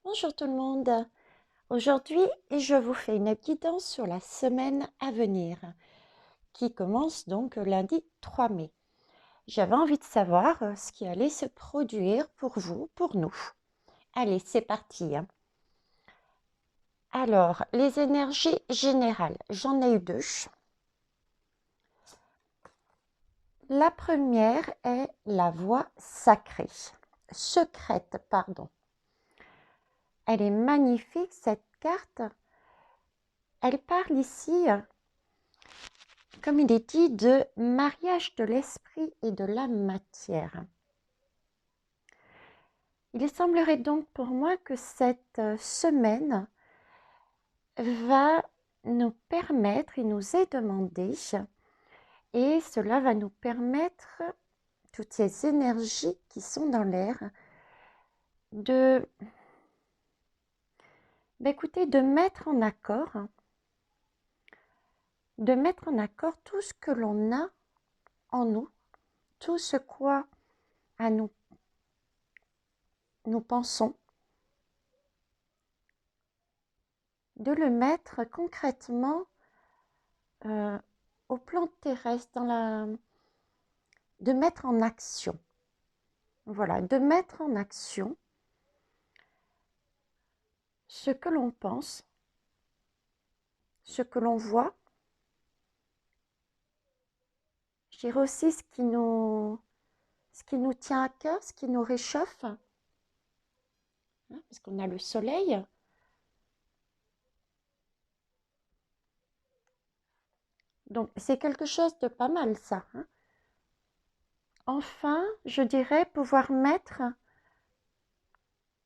Bonjour tout le monde. Aujourd'hui, je vous fais une guidance sur la semaine à venir qui commence donc lundi 3 mai. J'avais envie de savoir ce qui allait se produire pour vous, pour nous. Allez, c'est parti, hein. Alors, les énergies générales, j'en ai eu deux. La première est la voie sacrée, secrète, pardon. Elle est magnifique cette carte. Elle parle ici, comme il est dit, de mariage de l'esprit et de la matière. Il semblerait donc pour moi que cette semaine va nous permettre, il nous est demandé, et cela va nous permettre, toutes ces énergies qui sont dans l'air, de, écoutez, de mettre en accord tout ce que l'on a en nous, tout ce quoi à nous pensons, de le mettre concrètement au plan terrestre, de mettre en action. Voilà, de mettre en action ce que l'on pense, ce que l'on voit. Je dirais aussi ce qui nous tient à cœur, ce qui nous réchauffe, hein, parce qu'on a le soleil. Donc, c'est quelque chose de pas mal, ça, hein. Enfin, je dirais pouvoir mettre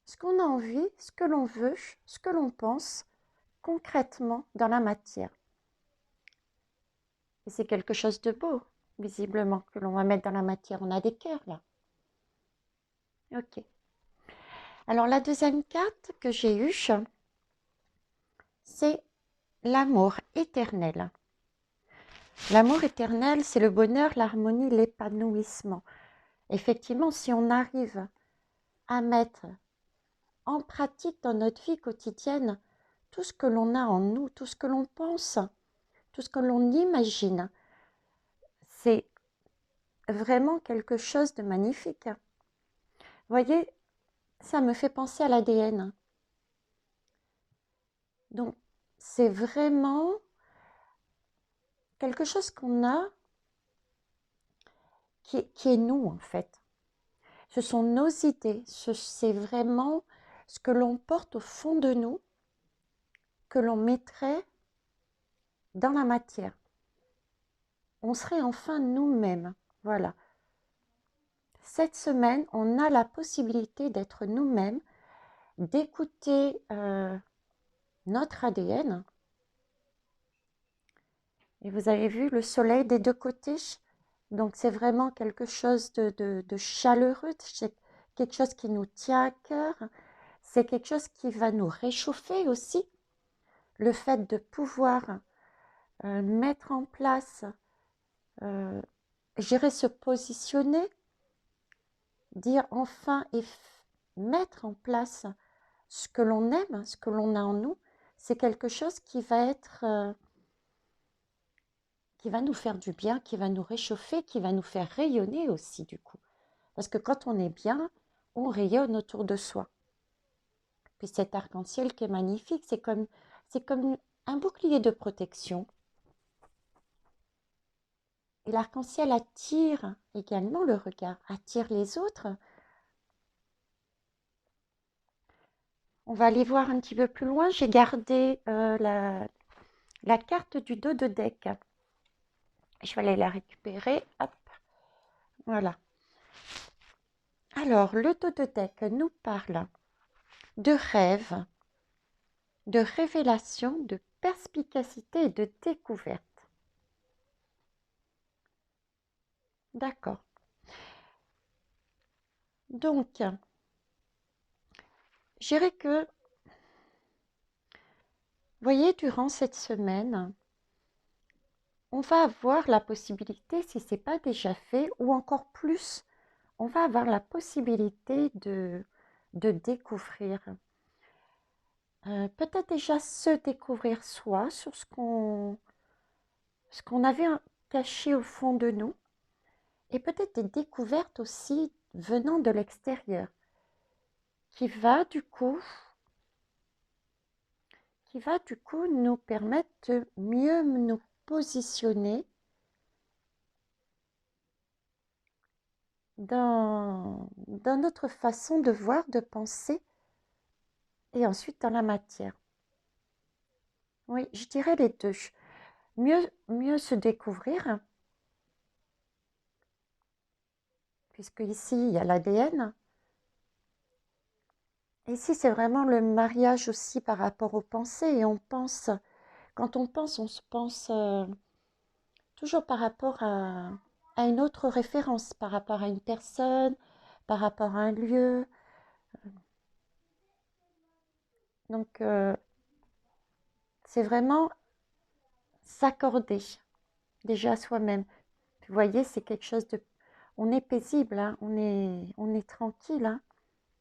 ce qu'on a envie, ce que l'on veut, ce que l'on pense, concrètement dans la matière. Et c'est quelque chose de beau, visiblement, que l'on va mettre dans la matière. On a des cœurs, là. Ok. Alors, la deuxième carte que j'ai eue, c'est l'amour éternel. L'amour éternel, c'est le bonheur, l'harmonie, l'épanouissement. Effectivement, si on arrive à mettre en pratique dans notre vie quotidienne tout ce que l'on a en nous, tout ce que l'on pense, tout ce que l'on imagine, c'est vraiment quelque chose de magnifique. Vous voyez, ça me fait penser à l'ADN. Donc, c'est vraiment quelque chose qu'on a qui est nous, en fait. Ce sont nos idées, c'est vraiment ce que l'on porte au fond de nous, que l'on mettrait dans la matière. On serait enfin nous-mêmes. Voilà. Cette semaine, on a la possibilité d'être nous-mêmes, d'écouter notre ADN. Et vous avez vu le soleil des deux côtés. Donc c'est vraiment quelque chose de chaleureux, c'est quelque chose qui nous tient à cœur. C'est quelque chose qui va nous réchauffer aussi. Le fait de pouvoir mettre en place, j'irais se positionner, dire enfin et mettre en place ce que l'on aime, ce que l'on a en nous, c'est quelque chose qui va être, qui va nous faire du bien, qui va nous réchauffer, qui va nous faire rayonner aussi du coup. Parce que quand on est bien, on rayonne autour de soi. Puis cet arc-en-ciel qui est magnifique, c'est comme un bouclier de protection. Et l'arc-en-ciel attire également le regard, attire les autres. On va aller voir un petit peu plus loin. J'ai gardé la carte du dos de deck. Je vais aller la récupérer. Hop, voilà. Alors, le dos de deck nous parle de rêve, de révélation, de perspicacité et de découverte. D'accord. Donc, je dirais que, voyez, durant cette semaine, on va avoir la possibilité, si ce n'est pas déjà fait, ou encore plus, on va avoir la possibilité de découvrir peut-être déjà se découvrir soi sur ce qu'on avait caché au fond de nous, et peut-être des découvertes aussi venant de l'extérieur, qui va du coup, nous permettre de mieux nous positionner dans notre façon de voir, de penser, et ensuite dans la matière. Oui, je dirais les deux. Mieux se découvrir, puisque ici il y a l'ADN. Ici, c'est vraiment le mariage aussi par rapport aux pensées. Et quand on se pense toujours par rapport à une autre référence, par rapport à une personne, par rapport à un lieu. Donc, c'est vraiment s'accorder déjà à soi-même. Vous voyez, c'est quelque chose de... On est paisible, hein, on est tranquille, hein,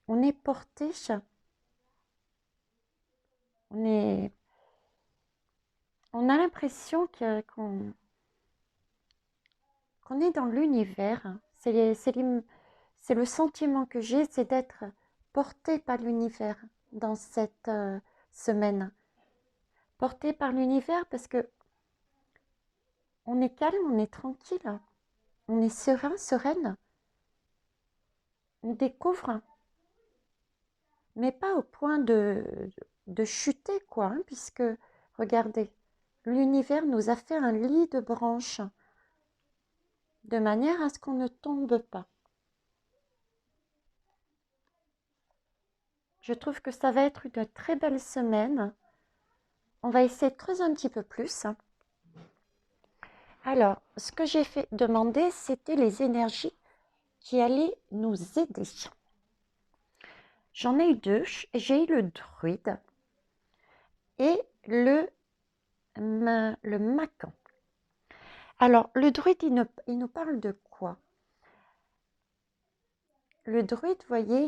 on est porté, on est, on a l'impression qu'on est dans l'univers. Hein. C'est le sentiment que j'ai, c'est d'être porté par l'univers dans cette semaine. Porté par l'univers parce que on est calme, on est tranquille, on est serein, sereine, on découvre, mais pas au point de chuter, quoi, hein, puisque, regardez, l'univers nous a fait un lit de branches, de manière à ce qu'on ne tombe pas. Je trouve que ça va être une très belle semaine. On va essayer de creuser un petit peu plus. Alors, ce que j'ai fait demander, c'était les énergies qui allaient nous aider. J'en ai eu deux. J'ai eu le druide et le macan. Alors, le druide, il nous parle de quoi? Le druide, vous voyez,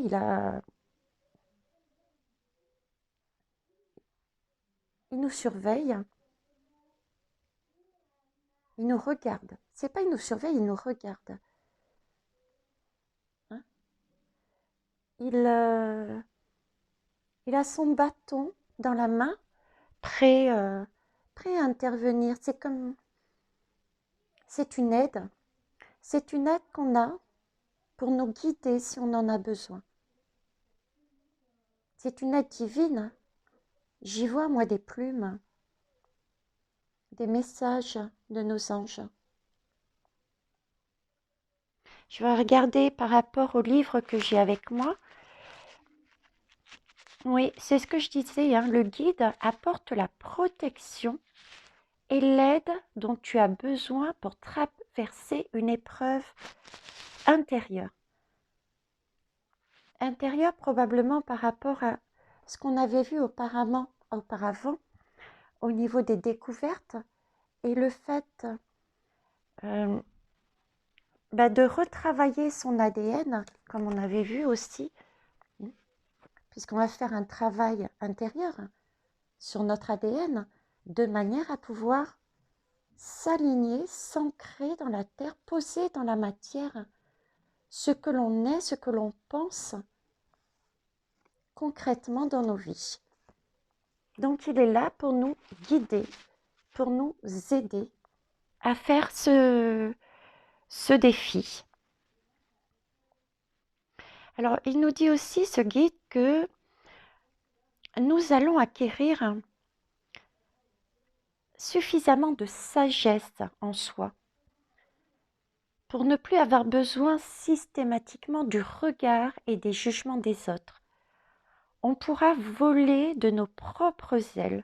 il nous surveille, il nous regarde. C'est pas il nous surveille, il nous regarde. Hein. Il a son bâton dans la main, prêt, prêt à intervenir. C'est une aide. C'est une aide qu'on a pour nous guider si on en a besoin. C'est une aide divine. J'y vois, moi, des plumes, des messages de nos anges. Je vais regarder par rapport au livre que j'ai avec moi. Oui, c'est ce que je disais, hein, le guide apporte la protection et l'aide dont tu as besoin pour traverser une épreuve intérieure. Intérieure probablement par rapport à ce qu'on avait vu auparavant au niveau des découvertes et le fait de retravailler son ADN, comme on avait vu aussi, puisqu'on va faire un travail intérieur sur notre ADN, de manière à pouvoir s'aligner, s'ancrer dans la terre, poser dans la matière ce que l'on est, ce que l'on pense concrètement dans nos vies. Donc il est là pour nous guider, pour nous aider à faire ce défi. Alors il nous dit aussi, ce guide, que nous allons acquérir suffisamment de sagesse en soi pour ne plus avoir besoin systématiquement du regard et des jugements des autres. On pourra voler de nos propres ailes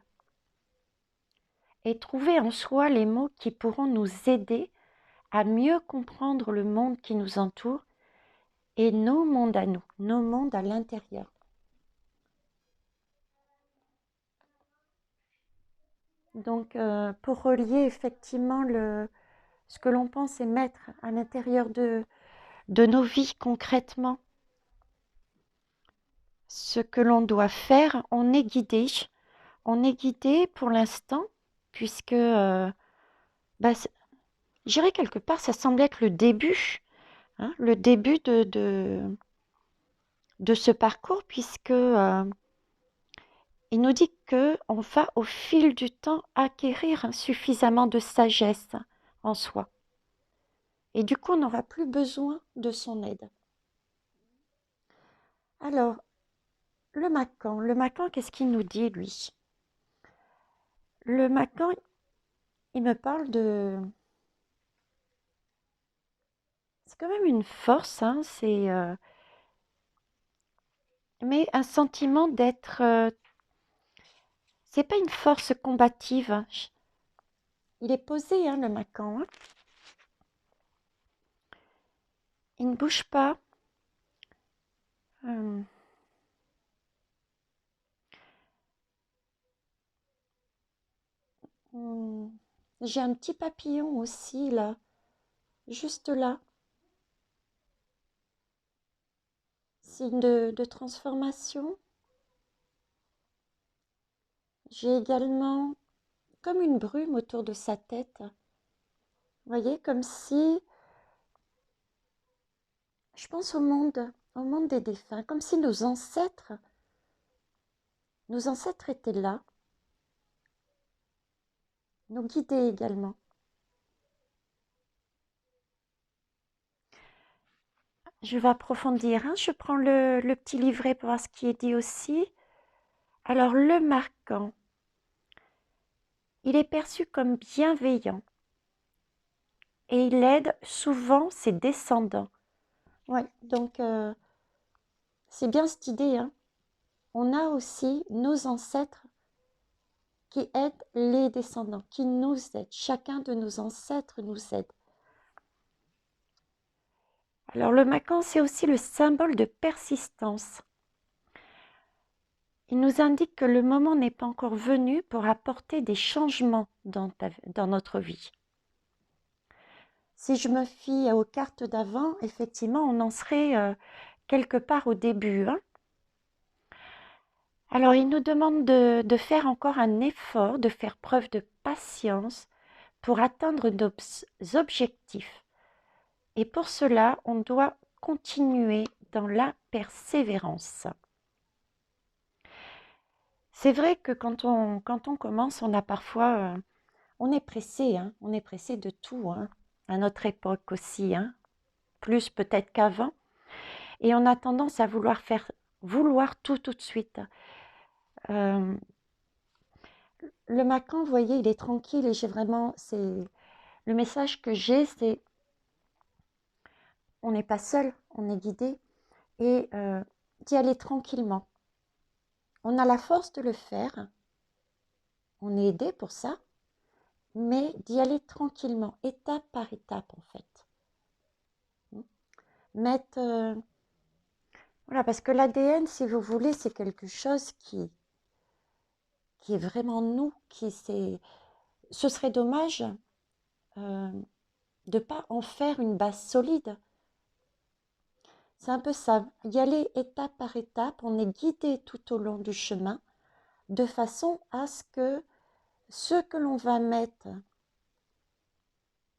et trouver en soi les mots qui pourront nous aider à mieux comprendre le monde qui nous entoure et nos mondes à nous, nos mondes à l'intérieur. Donc, pour relier effectivement ce que l'on pense et mettre à l'intérieur de nos vies concrètement, ce que l'on doit faire, on est guidé. On est guidé pour l'instant, puisque, bah, je dirais quelque part, ça semble être le début, hein, le début de ce parcours, puisque il nous dit que on va au fil du temps acquérir suffisamment de sagesse en soi. Et du coup, on n'aura plus besoin de son aide. Alors, le Macan, qu'est-ce qu'il nous dit, lui? Le Macan, il me parle de... C'est quand même une force, hein, mais un sentiment d'être... c'est pas une force combative, hein. Il est posé, hein, le Macan, hein. Il ne bouge pas. Euh, hmm, J'ai un petit papillon aussi, là, juste là. Signe de transformation. J'ai également comme une brume autour de sa tête. Vous voyez, comme si, je pense au monde des défunts, comme si nos ancêtres étaient là, nous guidaient également. Je vais approfondir, hein. Je prends le petit livret pour voir ce qui est dit aussi. Alors, le marquant, il est perçu comme bienveillant et il aide souvent ses descendants. Ouais, donc c'est bien cette idée, hein. On a aussi nos ancêtres qui aident les descendants, qui nous aident. Chacun de nos ancêtres nous aide. Alors le Macan, c'est aussi le symbole de persistance. Il nous indique que le moment n'est pas encore venu pour apporter des changements dans notre vie. Si je me fie aux cartes d'avant, effectivement, on en serait quelque part au début, hein. Alors, il nous demande de faire encore un effort, de faire preuve de patience pour atteindre nos objectifs. Et pour cela, on doit continuer dans la persévérance. C'est vrai que quand on commence, on a parfois, on est pressé, hein, on est pressé de tout, hein, à notre époque aussi, hein, plus peut-être qu'avant. Et on a tendance à vouloir tout de suite. Euh, le Macan, vous voyez, il est tranquille et le message que j'ai, c'est on n'est pas seul, on est guidé et d'y aller tranquillement. On a la force de le faire, on est aidé pour ça, mais d'y aller tranquillement, étape par étape en fait. Voilà, parce que l'ADN, si vous voulez, c'est quelque chose qui est vraiment nous, ce serait dommage de ne pas en faire une base solide. C'est un peu ça, y aller étape par étape, on est guidé tout au long du chemin, de façon à ce que ce que l'on va mettre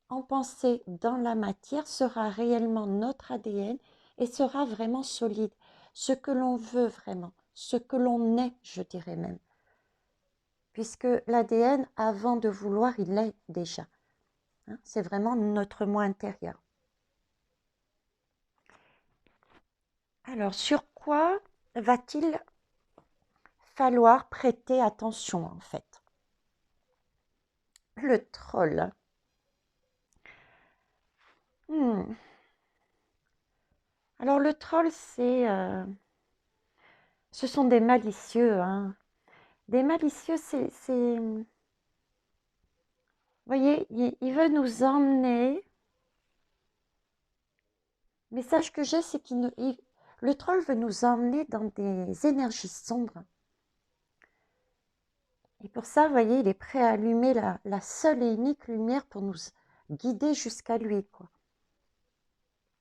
en pensée dans la matière sera réellement notre ADN et sera vraiment solide. Ce que l'on veut vraiment, ce que l'on est, je dirais même. Puisque l'ADN, avant de vouloir, il l'est déjà. Hein, c'est vraiment notre moi intérieur. Alors, sur quoi va-t-il falloir prêter attention en fait? Le troll. Hmm. Alors le troll, ce sont des malicieux, hein. Des malicieux, vous voyez, il veut nous emmener. Le message que j'ai, c'est le troll veut nous emmener dans des énergies sombres. Et pour ça, vous voyez, il est prêt à allumer la seule et unique lumière pour nous guider jusqu'à lui, quoi.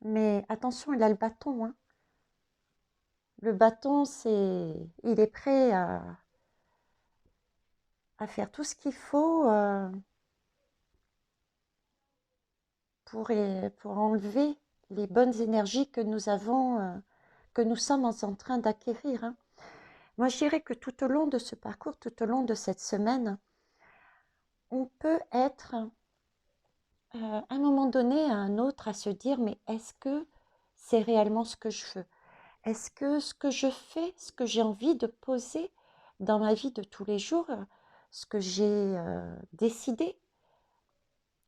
Mais attention, il a le bâton, hein. Le bâton, il est prêt à faire tout ce qu'il faut pour enlever les bonnes énergies que nous avons, que nous sommes en train d'acquérir, hein. Moi, je dirais que tout au long de ce parcours, tout au long de cette semaine, on peut être à un moment donné à un autre à se dire, mais est-ce que c'est réellement ce que je veux? Est-ce que ce que je fais, ce que j'ai envie de poser dans ma vie de tous les jours, ce que j'ai décidé,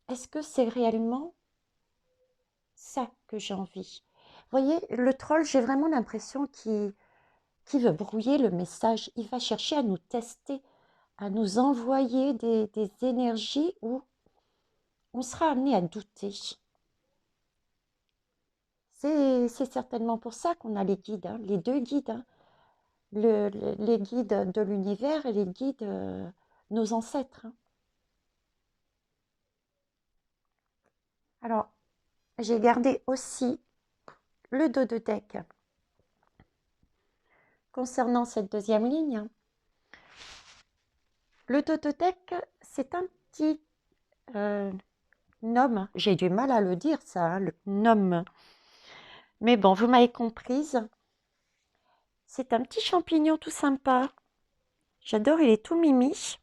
est-ce que c'est réellement ça que j'ai envie? Vous voyez, le troll, j'ai vraiment l'impression qu'il veut brouiller le message. Il va chercher à nous tester, à nous envoyer des énergies où on sera amené à douter. C'est certainement pour ça qu'on a les guides, hein, les deux guides, hein, les guides de l'univers et les guides, nos ancêtres, hein. Alors, j'ai gardé aussi le dos de deck concernant cette deuxième ligne. Le dos de deck, c'est un petit gnome. J'ai du mal à le dire, ça, hein, le gnome. Mais bon, vous m'avez comprise. C'est un petit champignon tout sympa. J'adore, il est tout mimi.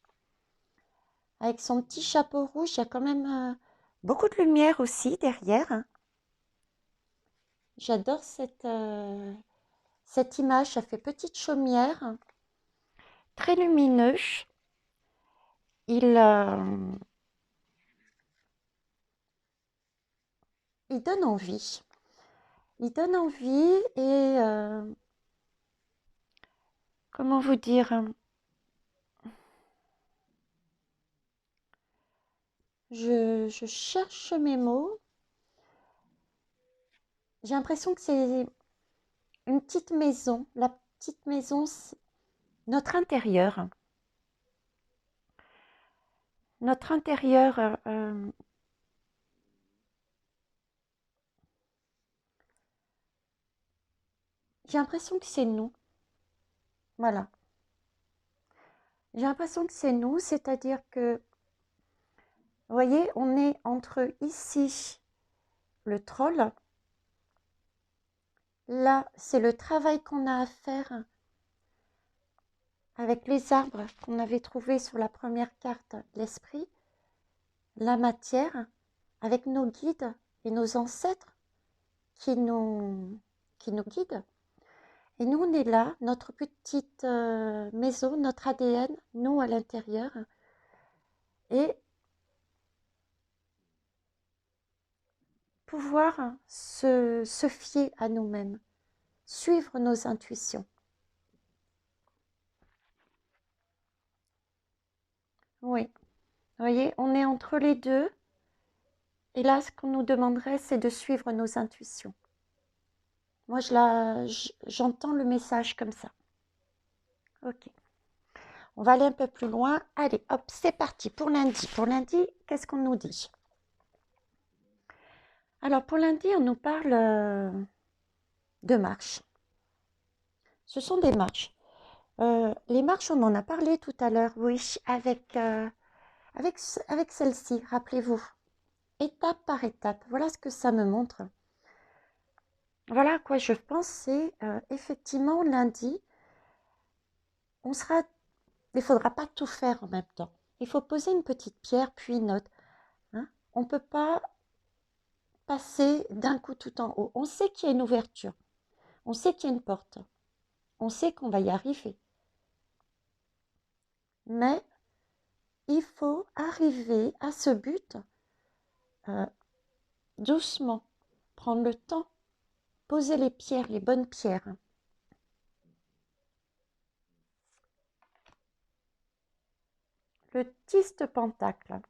Avec son petit chapeau rouge, il y a quand même beaucoup de lumière aussi derrière, hein. J'adore cette image, ça fait petite chaumière, hein, très lumineux. Il, euh, il donne envie. Il donne envie et comment vous dire, je cherche mes mots. J'ai l'impression que c'est une petite maison. La petite maison, c'est notre intérieur. Notre intérieur, j'ai l'impression que c'est nous. Voilà. J'ai l'impression que c'est nous, c'est-à-dire que, vous voyez, on est entre ici, le troll. Là, c'est le travail qu'on a à faire avec les arbres qu'on avait trouvés sur la première carte, l'esprit, la matière, avec nos guides et nos ancêtres qui nous, qui nous guident. Et nous, on est là, notre petite maison, notre ADN, nous à l'intérieur. Et pouvoir se fier à nous-mêmes, suivre nos intuitions. Oui, vous voyez, on est entre les deux. Et là, ce qu'on nous demanderait, c'est de suivre nos intuitions. Moi, j'entends le message comme ça. Ok. On va aller un peu plus loin. Allez, hop, c'est parti pour lundi. Pour lundi, qu'est-ce qu'on nous dit? Alors, pour lundi, on nous parle de marches. Ce sont des marches. Les marches, on en a parlé tout à l'heure, oui, avec celle-ci, rappelez-vous. Étape par étape. Voilà ce que ça me montre. Voilà à quoi je pense, c'est effectivement lundi, il ne faudra pas tout faire en même temps. Il faut poser une petite pierre, puis une autre, hein. On ne peut pas passer d'un coup tout en haut. On sait qu'il y a une ouverture, on sait qu'il y a une porte, on sait qu'on va y arriver. Mais il faut arriver à ce but euh, doucement, prendre le temps, poser les pierres, les bonnes pierres. Le 10 de pentacle.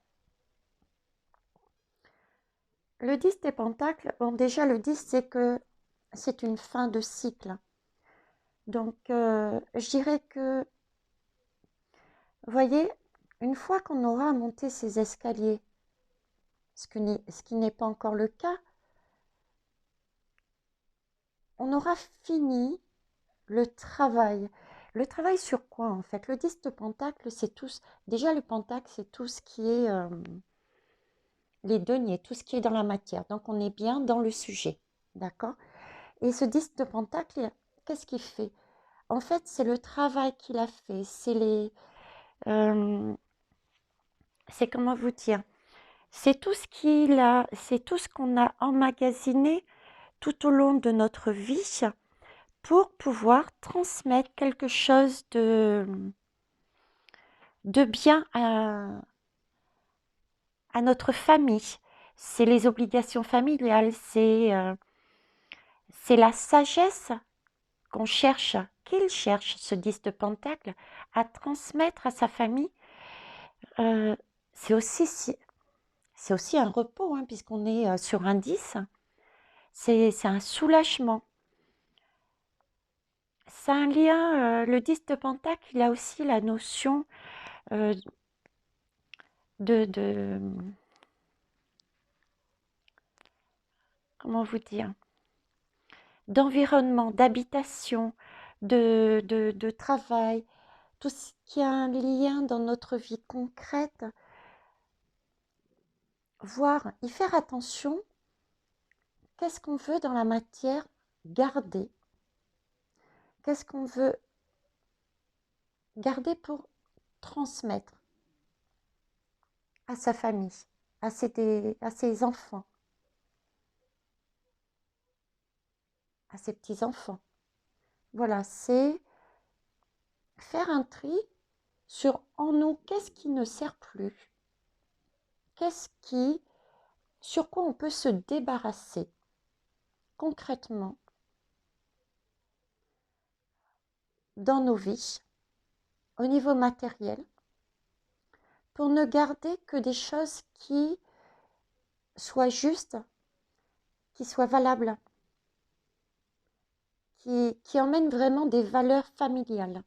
Le 10 des pentacles, bon déjà le 10 c'est que c'est une fin de cycle. Donc je dirais que, vous voyez, une fois qu'on aura monté ces escaliers, ce qui n'est pas encore le cas, on aura fini le travail. Le travail sur quoi en fait? Le 10 de pentacle, c'est tous. Déjà, le pentacle, c'est tout ce qui est les deniers, tout ce qui est dans la matière. Donc, on est bien dans le sujet. D'accord? Et ce 10 de pentacle, qu'est-ce qu'il fait? En fait, c'est le travail qu'il a fait. Euh, c'est comment vous dire? C'est tout ce qu'il a, c'est tout ce qu'on a emmagasiné tout au long de notre vie pour pouvoir transmettre quelque chose de bien à notre famille. C'est les obligations familiales, c'est la sagesse qu'on cherche, qu'il cherche, ce 10 de pentacle, à transmettre à sa famille. Euh, c'est aussi, c'est aussi un repos, hein, puisqu'on est sur un 10. C'est un soulagement. C'est un lien, le 10 de pentacle, il a aussi la notion euh, de, comment vous dire, d'environnement, d'habitation, de travail, tout ce qui a un lien dans notre vie concrète, voir, y faire attention, qu'est-ce qu'on veut dans la matière garder, qu'est-ce qu'on veut garder pour transmettre à sa famille, à ses enfants, à ses petits-enfants. Voilà, c'est faire un tri sur en nous, qu'est-ce qui ne sert plus, qu'est-ce qui, sur quoi on peut se débarrasser concrètement dans nos vies, au niveau matériel, pour ne garder que des choses qui soient justes, qui soient valables, qui emmènent vraiment des valeurs familiales.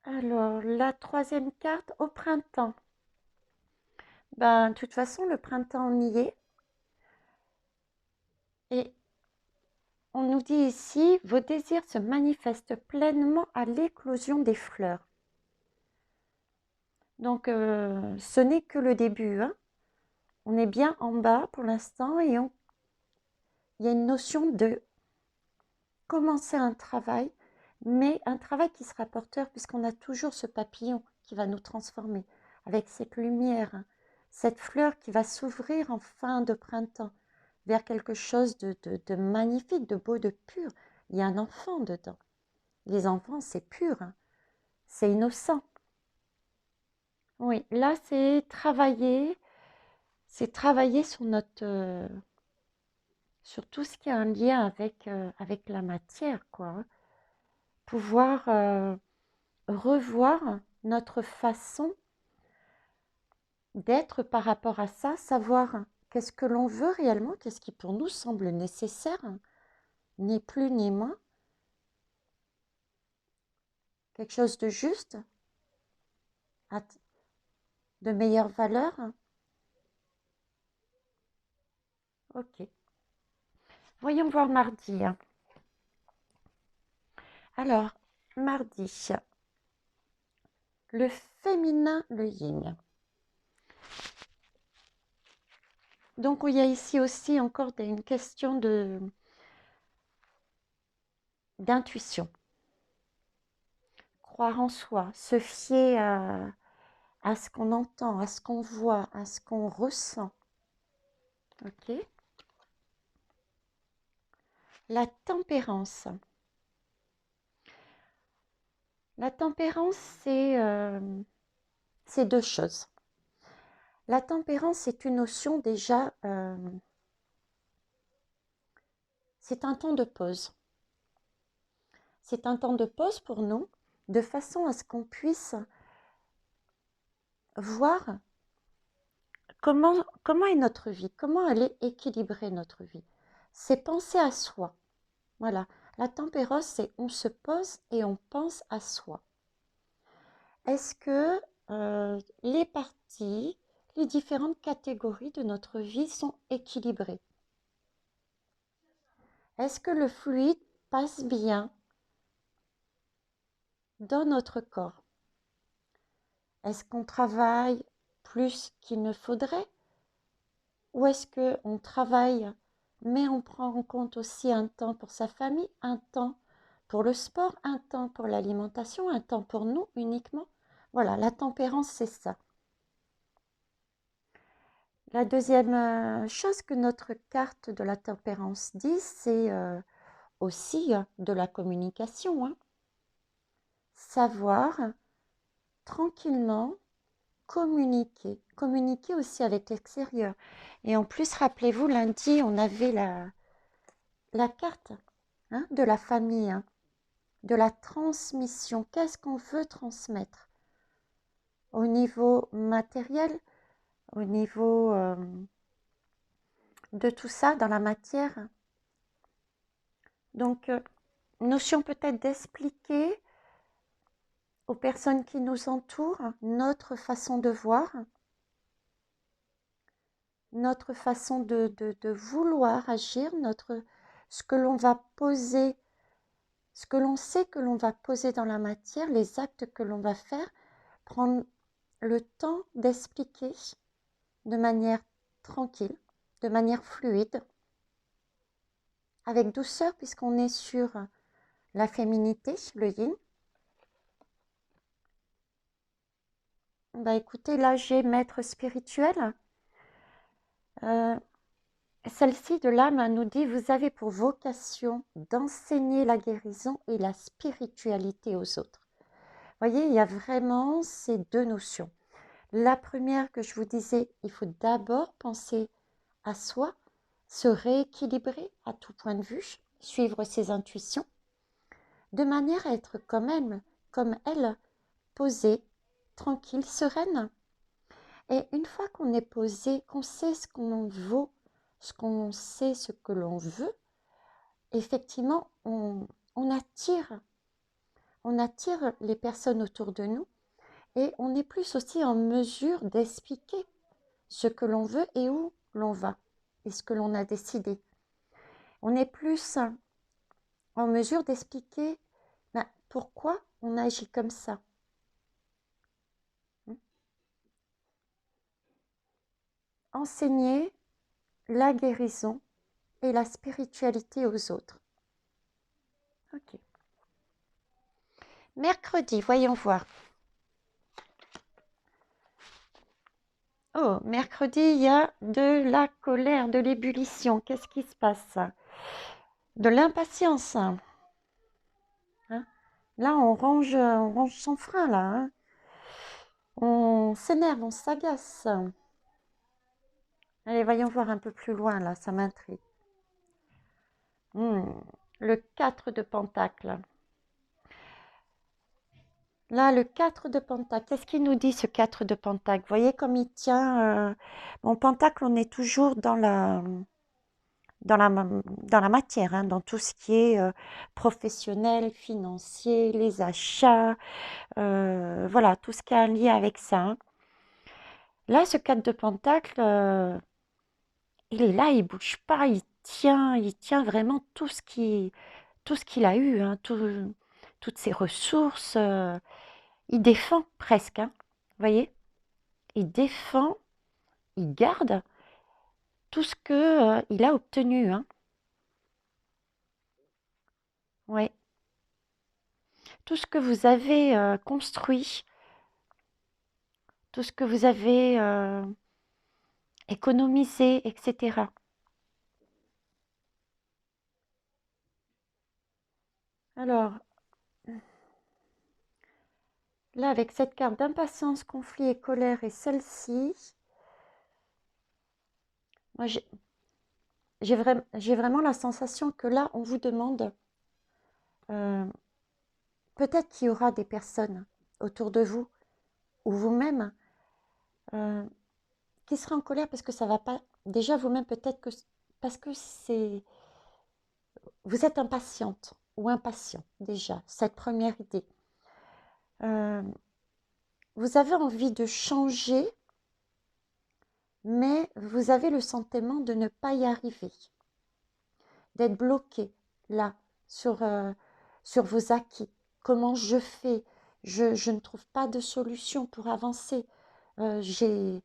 Alors, la troisième carte, au printemps. Ben, de toute façon, le printemps, on y est. Et on nous dit ici, vos désirs se manifestent pleinement à l'éclosion des fleurs. Donc, ce n'est que le début, hein. On est bien en bas pour l'instant et il y a une notion de commencer un travail, mais un travail qui sera porteur puisqu'on a toujours ce papillon qui va nous transformer avec cette lumière, hein, cette fleur qui va s'ouvrir en fin de printemps vers quelque chose de magnifique, de beau, de pur. Il y a un enfant dedans. Les enfants, c'est pur, hein, c'est innocent. Oui, là, c'est travailler sur sur tout ce qui a un lien avec la matière, quoi, hein. Pouvoir revoir notre façon d'être par rapport à ça, savoir qu'est-ce que l'on veut réellement, qu'est-ce qui pour nous semble nécessaire, ni plus ni moins, quelque chose de juste, de meilleure valeur. Ok. Voyons voir mardi. Alors, mardi, le féminin, le yin. Donc, il y a ici aussi encore une question d'intuition. Croire en soi, se fier à ce qu'on entend, à ce qu'on voit, à ce qu'on ressent. Ok. La tempérance. La tempérance, c'est deux choses. La tempérance, c'est une notion déjà, c'est un temps de pause. C'est un temps de pause pour nous, de façon à ce qu'on puisse voir comment est notre vie, comment elle est équilibrée notre vie. C'est penser à soi. Voilà. La tempérance, c'est on se pose et on pense à soi. Est-ce que les parties, les différentes catégories de notre vie sont équilibrées? Est-ce que le fluide passe bien dans notre corps? Est-ce qu'on travaille plus qu'il ne faudrait? Ou est-ce qu'on travaille, mais on prend en compte aussi un temps pour sa famille, un temps pour le sport, un temps pour l'alimentation, un temps pour nous uniquement? Voilà, la tempérance, c'est ça. La deuxième chose que notre carte de la tempérance dit, c'est aussi de la communication, hein. Savoir tranquillement communiquer, communiquer aussi avec l'extérieur. Et en plus, rappelez-vous, lundi, on avait la carte, hein, de la famille, hein, de la transmission. Qu'est-ce qu'on veut transmettre au niveau matériel, au niveau de tout ça dans la matière? Donc, notion peut-être d'expliquer aux personnes qui nous entourent notre façon de voir, notre façon de vouloir agir, ce que l'on va poser, ce que l'on sait que l'on va poser dans la matière, les actes que l'on va faire, prendre le temps d'expliquer de manière tranquille, de manière fluide, avec douceur, puisqu'on est sur la féminité, le yin. Bah écoutez, là j'ai maître spirituel. Celle-ci de l'âme nous dit: vous avez pour vocation d'enseigner la guérison et la spiritualité aux autres. Vous voyez, il y a vraiment ces deux notions. La première que je vous disais, il faut d'abord penser à soi, se rééquilibrer à tout point de vue, suivre ses intuitions, de manière à être quand même, comme elle, posée, tranquille, sereine. Et une fois qu'on est posé, qu'on sait ce qu'on vaut, ce qu'on sait, ce que l'on veut, effectivement, on attire les personnes autour de nous et on est plus aussi en mesure d'expliquer ce que l'on veut et où l'on va et ce que l'on a décidé. On est plus en mesure d'expliquer pourquoi on agit comme ça. Enseigner la guérison et la spiritualité aux autres. Ok. Mercredi, voyons voir. Oh, mercredi, il y a de la colère, de l'ébullition. Qu'est-ce qui se passe? De l'impatience. Hein? Là, on range son frein, là. Hein? On s'énerve, on s'agace. Allez, voyons voir un peu plus loin, là, ça m'intrigue. Le 4 de Pentacle. Là, le 4 de Pentacle, qu'est-ce qu'il nous dit, ce 4 de Pentacle? Vous voyez comme il tient... Bon, Pentacle, on est toujours dans la matière, hein, dans tout ce qui est professionnel, financier, les achats, voilà, tout ce qui a un lien avec ça. Hein. Là, ce 4 de Pentacle, il est là, il bouge pas, il tient vraiment tout ce qu'il a eu, hein, toutes ses ressources. Il défend presque, hein, vous voyez? Il défend, il garde tout ce que il a obtenu, hein. Ouais. Tout ce que vous avez construit, tout ce que vous avez économisé, etc. Alors, là, avec cette carte d'impatience, conflit et colère et celle-ci, moi, j'ai vraiment la sensation que là, on vous demande, peut-être qu'il y aura des personnes autour de vous ou vous-même qui sera en colère parce que ça va pas. Déjà vous-même peut-être que parce que vous êtes impatiente ou impatient déjà. Cette première idée. Vous avez envie de changer, mais vous avez le sentiment de ne pas y arriver. d'être bloqué là sur, sur vos acquis. Comment je fais? Je ne trouve pas de solution pour avancer. J'ai,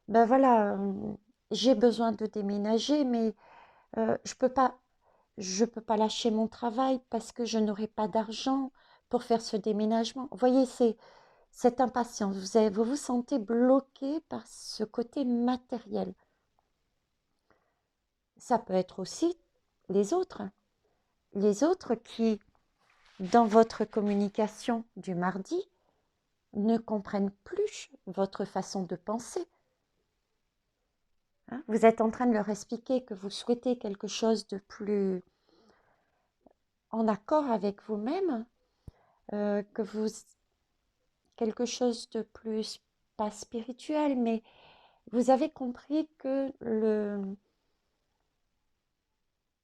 ben voilà, j'ai besoin de déménager, mais je peux pas lâcher mon travail parce que je n'aurai pas d'argent pour faire ce déménagement. Vous voyez, c'est cette impatience. Vous vous sentez bloqué par ce côté matériel. Ça peut être aussi les autres. Les autres qui, dans votre communication du mardi, ne comprennent plus votre façon de penser. Hein. Vous êtes en train de leur expliquer que vous souhaitez quelque chose de plus en accord avec vous-même, que vous quelque chose de plus pas spirituel, mais vous avez compris que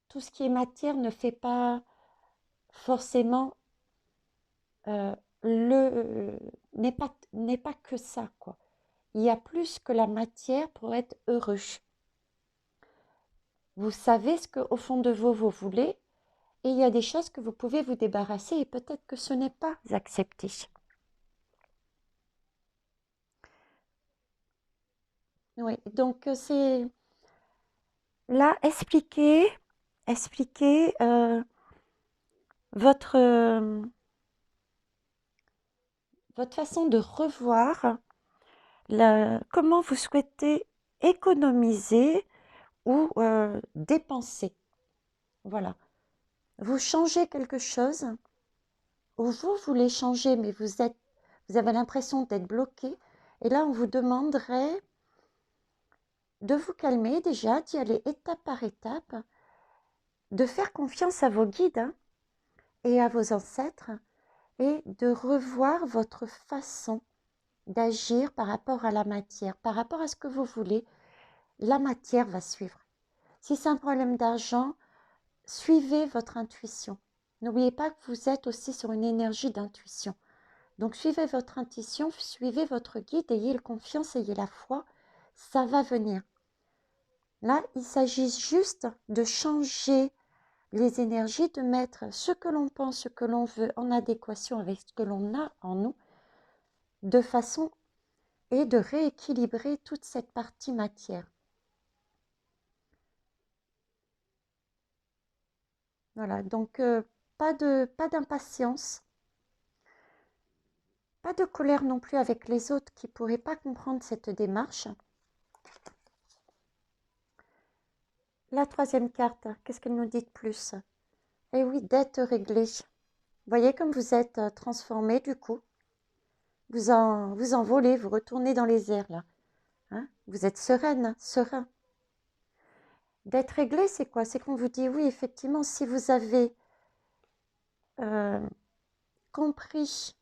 tout ce qui est matière ne fait pas forcément euh, n'est pas que ça, quoi. Il y a plus que la matière pour être heureux. Vous savez ce qu'au fond de vous voulez, et il y a des choses que vous pouvez vous débarrasser, et peut-être que ce n'est pas accepté. Oui, donc c'est là, expliquer votre, votre façon de revoir comment vous souhaitez économiser ou dépenser. Voilà. Vous changez quelque chose, ou vous voulez changer, mais vous avez l'impression d'être bloqué. Et là, on vous demanderait de vous calmer déjà, d'y aller étape par étape, de faire confiance à vos guides hein, et à vos ancêtres, et de revoir votre façon d'agir par rapport à la matière, par rapport à ce que vous voulez. La matière va suivre. Si c'est un problème d'argent, suivez votre intuition. N'oubliez pas que vous êtes aussi sur une énergie d'intuition. Donc suivez votre intuition, suivez votre guide, ayez confiance, ayez la foi, ça va venir. Là, il s'agit juste de changer les énergies, de mettre ce que l'on pense, ce que l'on veut en adéquation avec ce que l'on a en nous, de façon et de rééquilibrer toute cette partie matière. Voilà, donc pas d'impatience, pas de colère non plus avec les autres qui ne pourraient pas comprendre cette démarche. La troisième carte, qu'est-ce qu'elle nous dit de plus? Eh oui, dette réglée. Vous voyez comme vous êtes transformé du coup. Vous envolez, vous retournez dans les airs là. Hein, vous êtes sereine, serein. D'être réglé, c'est quoi? C'est qu'on vous dit oui, effectivement, si vous avez compris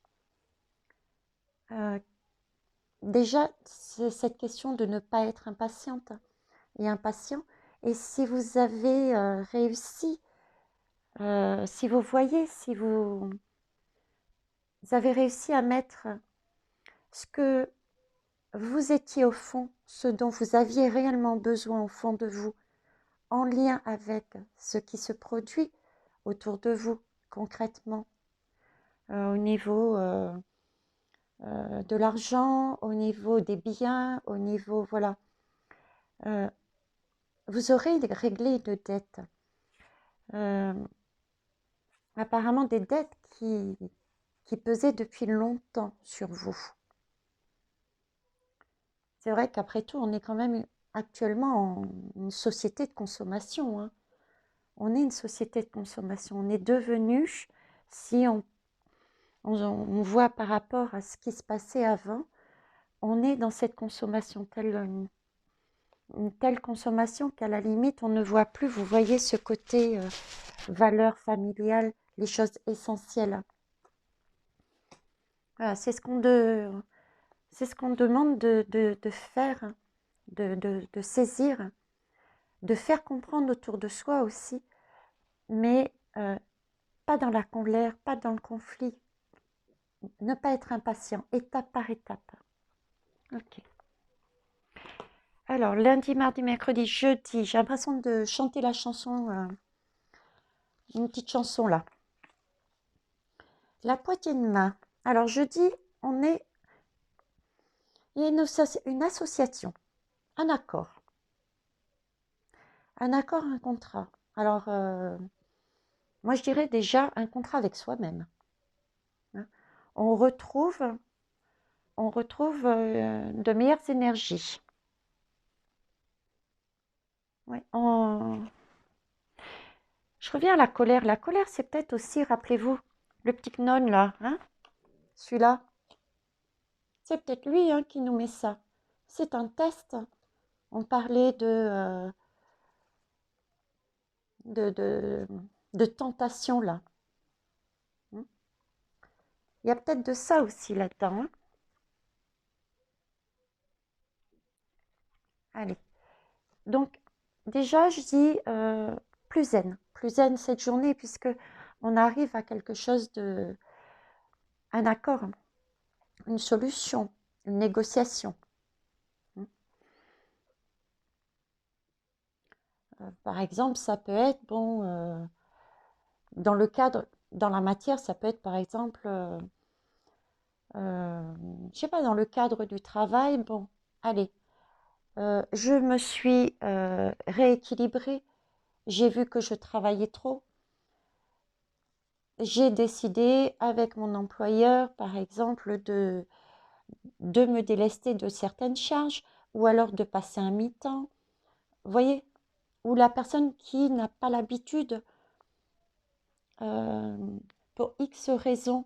déjà cette question de ne pas être impatiente et impatient, et si vous avez réussi, si vous voyez, si vous avez réussi à mettre ce que vous étiez au fond, ce dont vous aviez réellement besoin au fond de vous, en lien avec ce qui se produit autour de vous concrètement, au niveau de l'argent, au niveau des biens, au niveau, voilà. Vous aurez réglé de dettes. Apparemment des dettes qui pesaient depuis longtemps sur vous. C'est vrai qu'après tout, on est quand même actuellement en une société de consommation. Hein. On est une société de consommation. On est devenu, si on voit par rapport à ce qui se passait avant, on est dans cette consommation, une telle consommation qu'à la limite, on ne voit plus, vous voyez ce côté valeur familiale, les choses essentielles. Voilà, c'est ce qu'on demande de faire, de saisir, de faire comprendre autour de soi aussi, mais pas dans la colère, pas dans le conflit. Ne pas être impatient, étape par étape. Ok. Alors, lundi, mardi, mercredi, jeudi, j'ai l'impression de chanter la chanson une petite chanson là. La poignée de main. Alors jeudi, il y a une association, un accord, un contrat. Alors moi je dirais déjà un contrat avec soi-même. Hein. On retrouve, de meilleures énergies. Ouais, je reviens à la colère. La colère, c'est peut-être aussi, rappelez-vous, le petit gnome là, hein, celui-là. C'est peut-être lui hein, qui nous met ça. C'est un test. On parlait de, de, de tentation là. Hein. Il y a peut-être de ça aussi là-dedans. Hein. Allez. Donc, déjà, je dis plus zen cette journée, puisque on arrive à quelque chose de, un accord, une solution, une négociation. Hein. Par exemple, ça peut être, bon, dans le cadre, dans la matière, ça peut être par exemple, je sais pas, dans le cadre du travail, bon, allez, je me suis rééquilibrée, j'ai vu que je travaillais trop, j'ai décidé avec mon employeur, par exemple, de me délester de certaines charges ou alors de passer un mi-temps. Vous voyez, ou la personne qui n'a pas l'habitude, euh, pour X raisons,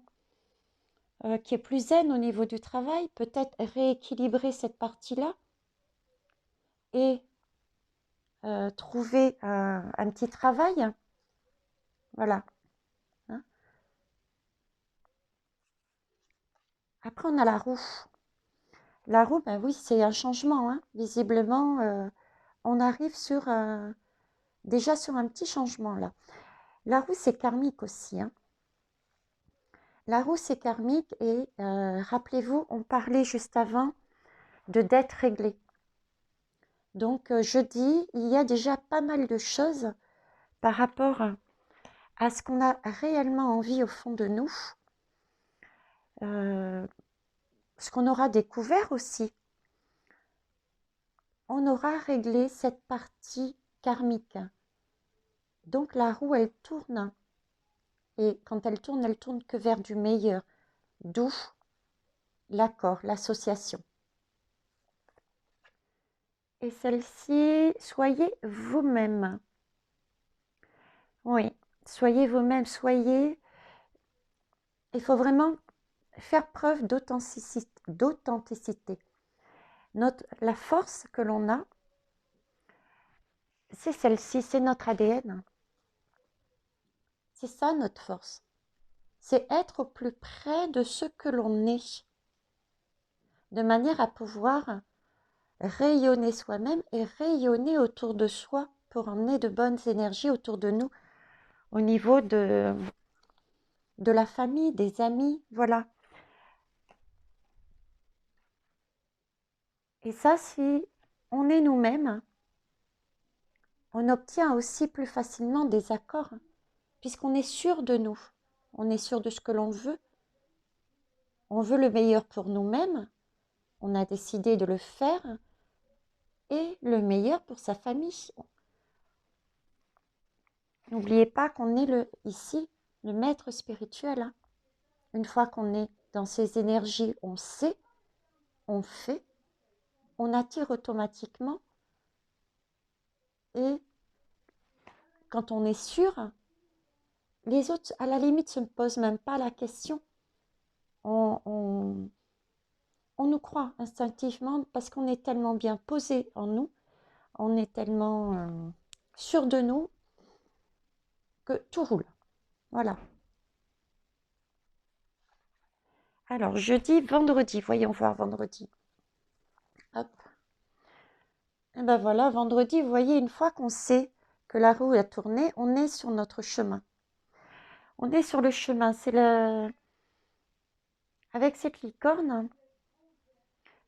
qui est plus zen au niveau du travail, peut-être rééquilibrer cette partie-là et trouver un petit travail. Voilà. Hein. Après, on a la roue. La roue, ben oui, c'est un changement. Hein. Visiblement, on arrive déjà sur un petit changement là. La roue, c'est karmique aussi. Hein. La roue, c'est karmique et rappelez-vous, on parlait juste avant de dette réglée. Donc, jeudi, il y a déjà pas mal de choses par rapport à ce qu'on a réellement envie au fond de nous, ce qu'on aura découvert aussi. On aura réglé cette partie karmique. Donc, la roue, elle tourne. Et quand elle tourne que vers du meilleur. D'où l'accord, l'association. Et celle-ci, soyez vous-même. Oui, soyez vous-même, il faut vraiment faire preuve d'authenticité. La force que l'on a, c'est celle-ci, c'est notre ADN. C'est ça notre force. C'est être au plus près de ce que l'on est, de manière à pouvoir rayonner soi-même et rayonner autour de soi pour emmener de bonnes énergies autour de nous au niveau de la famille, des amis, voilà. Et ça, si on est nous-mêmes, on obtient aussi plus facilement des accords, puisqu'on est sûr de nous, on est sûr de ce que l'on veut, on veut le meilleur pour nous-mêmes, on a décidé de le faire, et le meilleur pour sa famille. N'oubliez pas qu'on est ici le maître spirituel. Hein. Une fois qu'on est dans ces énergies, on sait, on fait, on attire automatiquement, et quand on est sûr, les autres, à la limite, se ne posent même pas la question. On nous croit instinctivement parce qu'on est tellement bien posé en nous, on est tellement sûr de nous que tout roule. Voilà. Alors, jeudi, vendredi. Voyons voir vendredi. Hop. Et ben voilà, vendredi, vous voyez, une fois qu'on sait que la roue a tourné, on est sur notre chemin. On est sur le chemin. Avec cette licorne,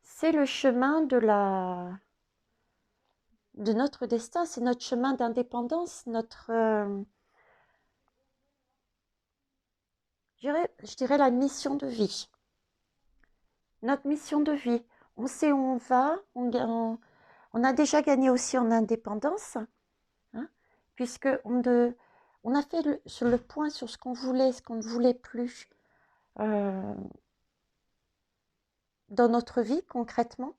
c'est le chemin de notre destin, c'est notre chemin d'indépendance, je dirais la mission de vie. Notre mission de vie. On sait où on va, on a déjà gagné aussi en indépendance, hein, puisque on a fait sur le point sur ce qu'on voulait, ce qu'on ne voulait plus euh, dans notre vie concrètement.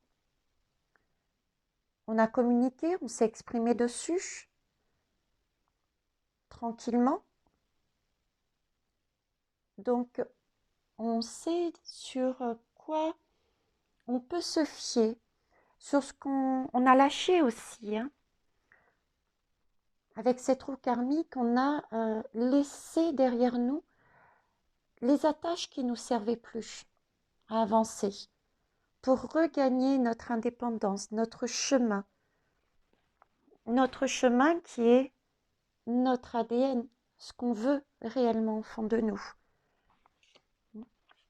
On a communiqué, on s'est exprimé dessus, tranquillement. Donc, on sait sur quoi on peut se fier, sur ce qu'on a lâché aussi, hein. Avec cette roue karmique, on a laissé derrière nous les attaches qui ne nous servaient plus à avancer pour regagner notre indépendance, notre chemin qui est notre ADN, ce qu'on veut réellement au fond de nous.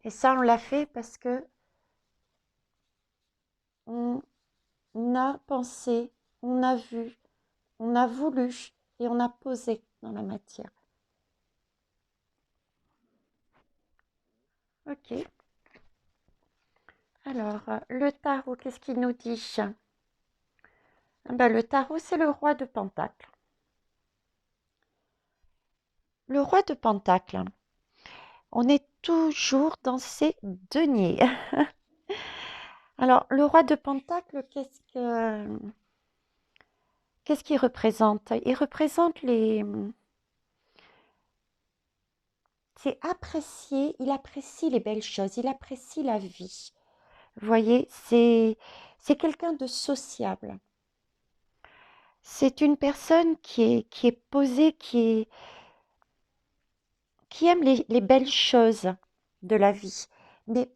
Et ça, on l'a fait parce que on a pensé, on a vu, on a voulu et on a posé dans la matière. Ok. Alors, le tarot, qu'est-ce qu'il nous dit? Le tarot, c'est le roi de Pentacle. Le roi de Pentacle, on est toujours dans ses deniers. Alors, le roi de Pentacle, qu'est-ce qu'il représente? Il représente c'est apprécier, il apprécie les belles choses, il apprécie la vie. Vous voyez, c'est quelqu'un de sociable. C'est une personne qui est posée, qui aime les belles choses de la vie. Mais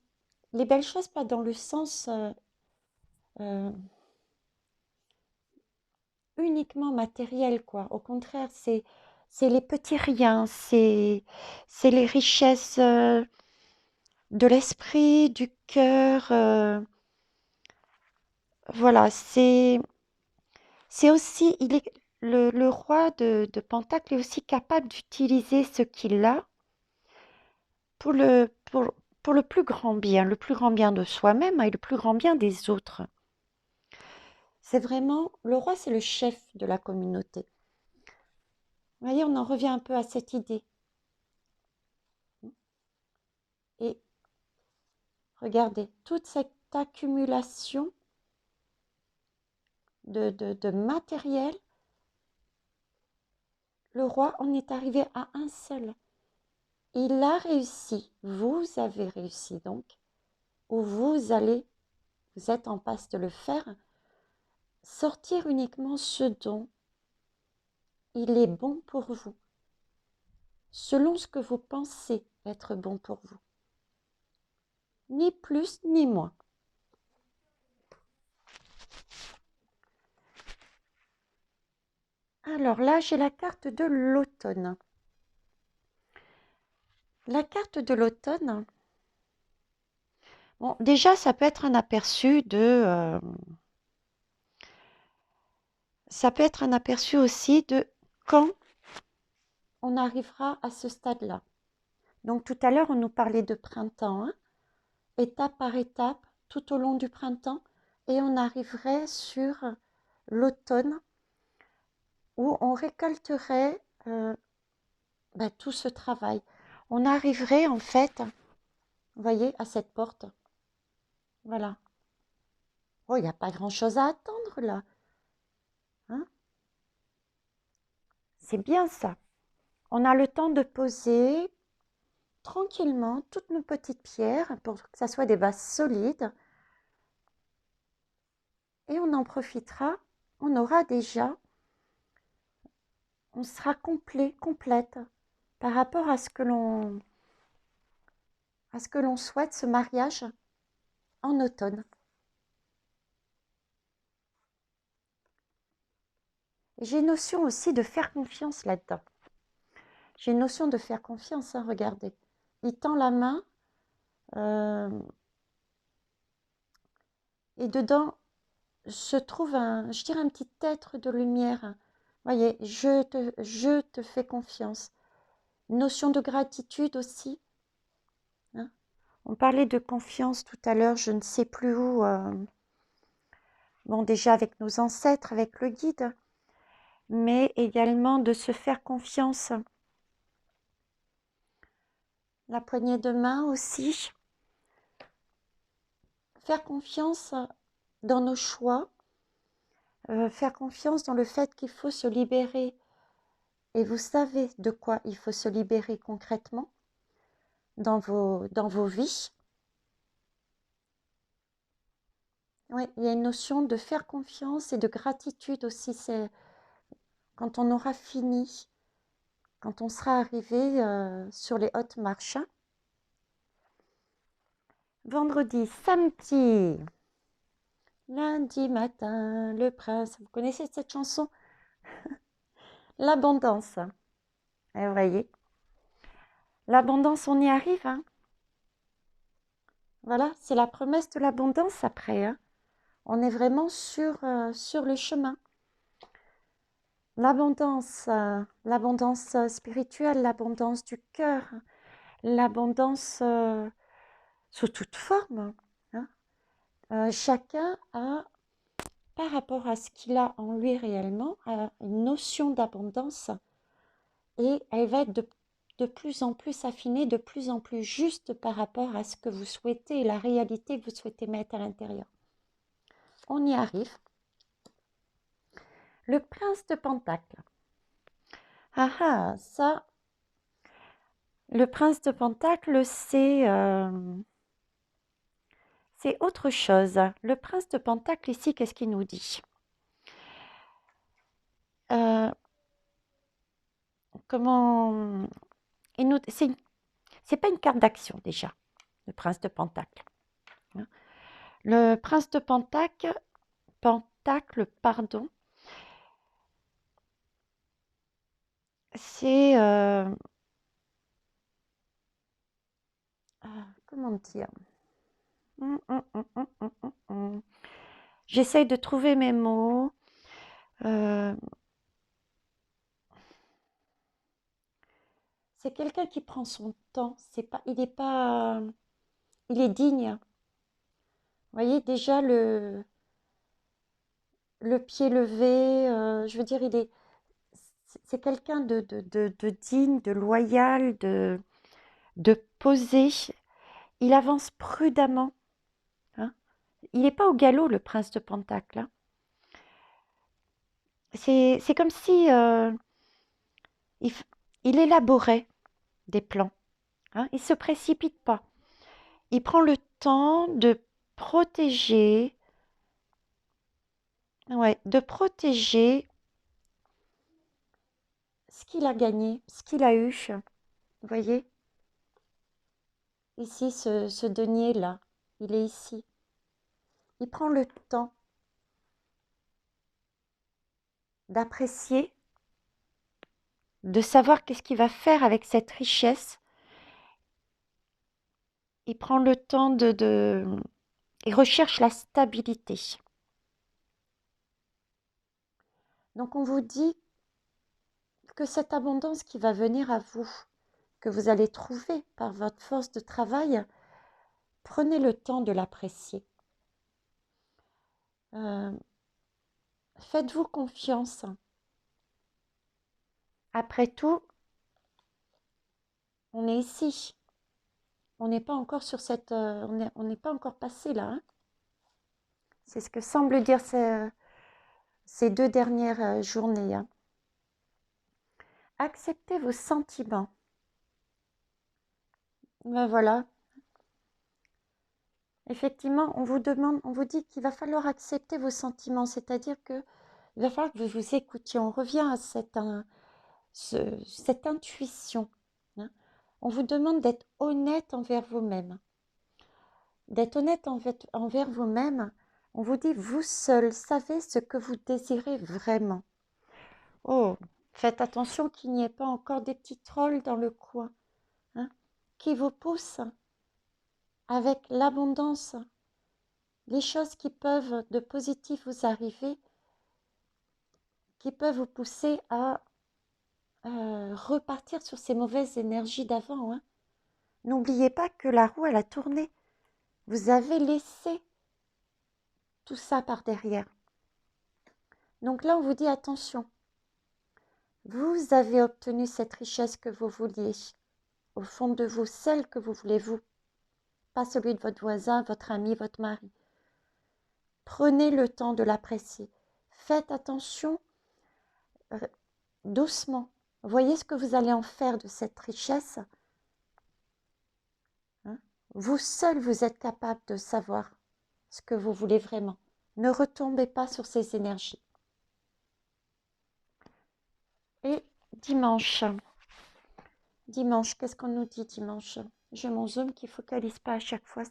les belles choses, pas dans le sens euh, uniquement matériel, quoi. Au contraire, c'est les petits riens, c'est les richesses de l'esprit, du cœur. Voilà, c'est aussi, le roi de Pentacle est aussi capable d'utiliser ce qu'il a pour pour le plus grand bien de soi-même et le plus grand bien des autres. C'est vraiment, le roi, c'est le chef de la communauté. Vous voyez, on en revient un peu à cette idée. Et regardez, toute cette accumulation de matériel, le roi en est arrivé à un seul. Il a réussi, vous avez réussi donc, ou vous êtes en passe de le faire, sortir uniquement ce dont il est bon pour vous, selon ce que vous pensez être bon pour vous. Ni plus ni moins. Alors là, j'ai la carte de l'automne. La carte de l'automne, bon, déjà, ça peut être un aperçu ça peut être un aperçu aussi de quand on arrivera à ce stade-là. Donc tout à l'heure, on nous parlait de printemps, hein, étape par étape, tout au long du printemps, et on arriverait sur l'automne, où on récolterait tout ce travail. On arriverait en fait, vous voyez, à cette porte. Voilà. Oh, il n'y a pas grand-chose à attendre là. Hein? C'est bien ça. On a le temps de poser tranquillement toutes nos petites pierres pour que ça soit des bases solides. Et on en profitera. On aura déjà, on sera complet, complète par rapport à ce que l'on souhaite, ce mariage en automne. J'ai une notion aussi de faire confiance là-dedans. J'ai une notion de faire confiance, hein, regardez. Il tend la main et dedans se trouve je dirais un petit être de lumière. Voyez, je te fais confiance. Notion de gratitude aussi. On parlait de confiance tout à l'heure, je ne sais plus où. Bon, déjà avec nos ancêtres, avec le guide, mais également de se faire confiance. La poignée de main aussi. Faire confiance dans nos choix. Faire confiance dans le fait qu'il faut se libérer. Et vous savez de quoi il faut se libérer concrètement dans vos vies. Oui, il y a une notion de faire confiance et de gratitude aussi. C'est quand on aura fini, quand on sera arrivé sur les hautes marches. Vendredi, samedi, lundi matin, le prince. Vous connaissez cette chanson? L'abondance. Et vous voyez, l'abondance, on y arrive, hein. Voilà, c'est la promesse de l'abondance après, hein. On est vraiment sur le chemin. L'abondance spirituelle, l'abondance du cœur, l'abondance sous toute forme, hein. Chacun a, par rapport à ce qu'il a en lui réellement, a une notion d'abondance et elle va être de plus en plus affinée, de plus en plus juste par rapport à ce que vous souhaitez et la réalité que vous souhaitez mettre à l'intérieur. On y arrive. Le prince de Pentacle. Ah ah, ça, le prince de Pentacle, c'est autre chose. Le prince de Pentacle ici, qu'est-ce qu'il nous dit? Comment c'est pas une carte d'action déjà, le prince de Pentacle, hein. Le prince de Pentacle, pardon, c'est comment dire? J'essaye de trouver mes mots. C'est quelqu'un qui prend son temps. Il est digne. Vous voyez déjà le pied levé. Je veux dire, c'est quelqu'un de digne, de loyal, de posé. Il avance prudemment, hein. Il n'est pas au galop, le prince de Pentacle, hein. C'est comme si il élaborait des plans, hein. Il ne se précipite pas. Il prend le temps de protéger, ouais, de protéger ce qu'il a gagné, ce qu'il a eu. Vous voyez, ici, ce denier-là, il est ici. Il prend le temps d'apprécier, de savoir qu'est-ce qu'il va faire avec cette richesse. Il prend le temps il recherche la stabilité. Donc on vous dit que cette abondance qui va venir à vous, que vous allez trouver par votre force de travail, prenez le temps de l'apprécier. Faites-vous confiance. Après tout, on est ici. On n'est pas encore sur cette... on n'est pas encore passé là, hein. C'est ce que semble dire ces 2 dernières journées, hein. Acceptez vos sentiments. Ben voilà. Effectivement, on vous dit qu'il va falloir accepter vos sentiments, c'est-à-dire que il va falloir que vous vous écoutiez. On revient à cette intuition, hein. On vous demande d'être honnête envers vous-même. D'être honnête envers vous-même, on vous dit, vous seul savez ce que vous désirez vraiment. Oh, faites attention qu'il n'y ait pas encore des petits trolls dans le coin, hein, qui vous poussent avec l'abondance, les choses qui peuvent de positif vous arriver, qui peuvent vous pousser à repartir sur ces mauvaises énergies d'avant, hein. N'oubliez pas que la roue, elle a tourné. Vous avez laissé tout ça par derrière. Donc là, on vous dit attention. Vous avez obtenu cette richesse que vous vouliez, au fond de vous, celle que vous voulez vous, pas celui de votre voisin, votre ami, votre mari. Prenez le temps de l'apprécier. Faites attention doucement. Voyez ce que vous allez en faire de cette richesse. Hein? Vous seul, vous êtes capable de savoir ce que vous voulez vraiment. Ne retombez pas sur ces énergies. Et dimanche. Dimanche, qu'est-ce qu'on nous dit dimanche? J'ai mon zoom qui ne focalise pas à chaque fois.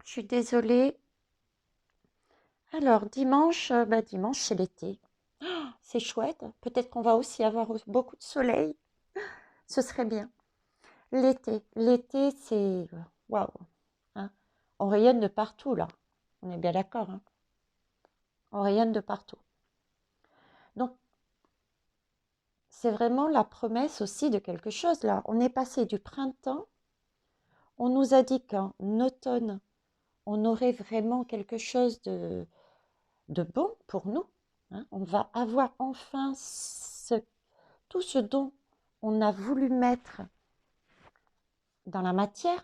Je suis désolée. Alors, dimanche, dimanche, c'est l'été. C'est chouette. Peut-être qu'on va aussi avoir beaucoup de soleil. Ce serait bien. L'été, c'est... Waouh, hein. On rayonne de partout, là. On est bien d'accord, hein. On rayonne de partout. Donc, c'est vraiment la promesse aussi de quelque chose, là. On est passé du printemps. On nous a dit qu'en automne, on aurait vraiment quelque chose de bon pour nous. Hein. On va avoir enfin tout ce dont on a voulu mettre dans la matière,